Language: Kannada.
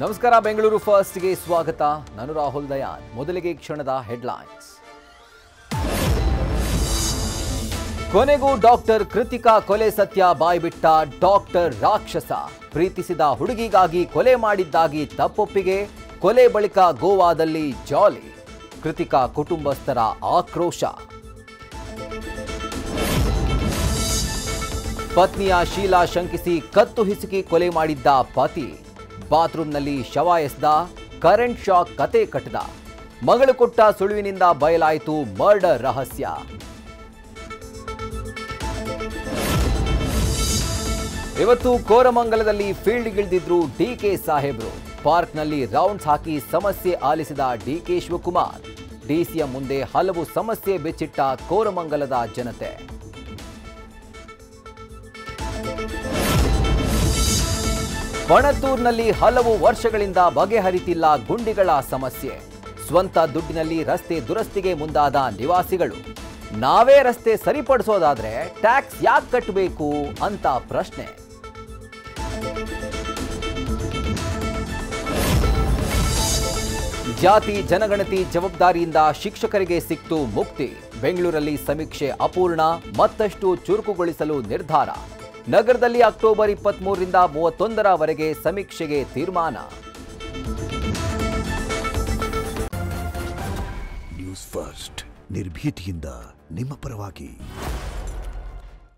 ನಮಸ್ಕಾರ, ಬೆಂಗಳೂರು ಫಸ್ಟ್ಗೆ ಸ್ವಾಗತ. ನಾನು ರಾಹುಲ್ ದಯಾನ್. ಮೊದಲಿಗೆ ಕ್ಷಣದ ಹೆಡ್ಲೈನ್ಸ್. ಕೊನೆಗೂ ಡಾಕ್ಟರ್ ಕೃತಿಕಾ ಕೊಲೆ ಸತ್ಯ ಬಾಯ್ಬಿಟ್ಟ ಡಾಕ್ಟರ್ ರಾಕ್ಷಸ. ಪ್ರೀತಿಸಿದ ಹುಡುಗಿಗಾಗಿ ಕೊಲೆ ಮಾಡಿದ್ದಾಗಿ ತಪ್ಪೊಪ್ಪಿಗೆ. ಕೊಲೆ ಬಳಿಕ ಗೋವಾದಲ್ಲಿ ಜಾಲಿ. ಕೃತಿಕಾ ಕುಟುಂಬಸ್ಥರ ಆಕ್ರೋಶ. ಪತ್ನಿಯ ಶೀಲಾ ಶಂಕಿಸಿ ಕತ್ತು ಹಿಸುಕಿ ಕೊಲೆ ಮಾಡಿದ್ದ ಪತಿ. ಬಾತ್ರೂಮ್ನಲ್ಲಿ ಶವ ಎಸೆದ, ಕರೆಂಟ್ ಶಾಕ್ ಕತೆ ಕಟ್ಟಿದ. ಮಗಳು ಕೊಟ್ಟ ಸುಳಿವಿನಿಂದ ಬಯಲಾಯಿತು ಮರ್ಡರ್ ರಹಸ್ಯ. ಇವತ್ತು ಕೋರಮಂಗಲದಲ್ಲಿ ಫೀಲ್ಡ್ಗಿಳಿದಿದ್ರು ಡಿಕೆ ಸಾಹೇಬ್ರು. ಪಾರ್ಕ್ನಲ್ಲಿ ರೌಂಡ್ಸ್ ಹಾಕಿ ಸಮಸ್ಯೆ ಆಲಿಸಿದ ಡಿಕೆ ಶಿವಕುಮಾರ್. ಡಿಸಿಎಂ ಮುಂದೆ ಹಲವು ಸಮಸ್ಯೆ ಬೆಚ್ಚಿಟ್ಟ ಕೋರಮಂಗಲದ ಜನತೆ. ಬಣತ್ತೂರಿನಲ್ಲಿ ಹಲವು ವರ್ಷಗಳಿಂದ ಬಗೆಹರಿತಿಲ್ಲ ಗುಂಡಿಗಳ ಸಮಸ್ಯೆ. ಸ್ವಂತ ದುಡ್ಡಿನಲ್ಲಿ ರಸ್ತೆ ದುರಸ್ತಿಗೆ ಮುಂದಾದ ನಿವಾಸಿಗಳು. ನಾವೇ ರಸ್ತೆ ಸರಿಪಡಿಸೋದಾದ್ರೆ ಟ್ಯಾಕ್ಸ್ ಯಾಕೆ ಕಟ್ಟಬೇಕು ಅಂತ ಪ್ರಶ್ನೆ. ಜಾತಿ ಜನಗಣತಿ ಜವಾಬ್ದಾರಿಯಿಂದ ಶಿಕ್ಷಕರಿಗೆ ಸಿಕ್ತು ಮುಕ್ತಿ. ಬೆಂಗಳೂರಲ್ಲಿ ಸಮೀಕ್ಷೆ ಅಪೂರ್ಣ, ಮತ್ತಷ್ಟು ಚುರುಕುಗೊಳಿಸಲು ನಿರ್ಧಾರ. ನಗರದಲ್ಲಿ ಅಕ್ಟೋಬರ್ 23ರಿಂದ 31ರವರೆಗೆ ಸಮೀಕ್ಷೆಗೆ ತೀರ್ಮಾನ. ನ್ಯೂಸ್ ಫಸ್ಟ್, ನಿರ್ಭೀತಿಯಿಂದ ನಿಮ್ಮ ಪರವಾಗಿ.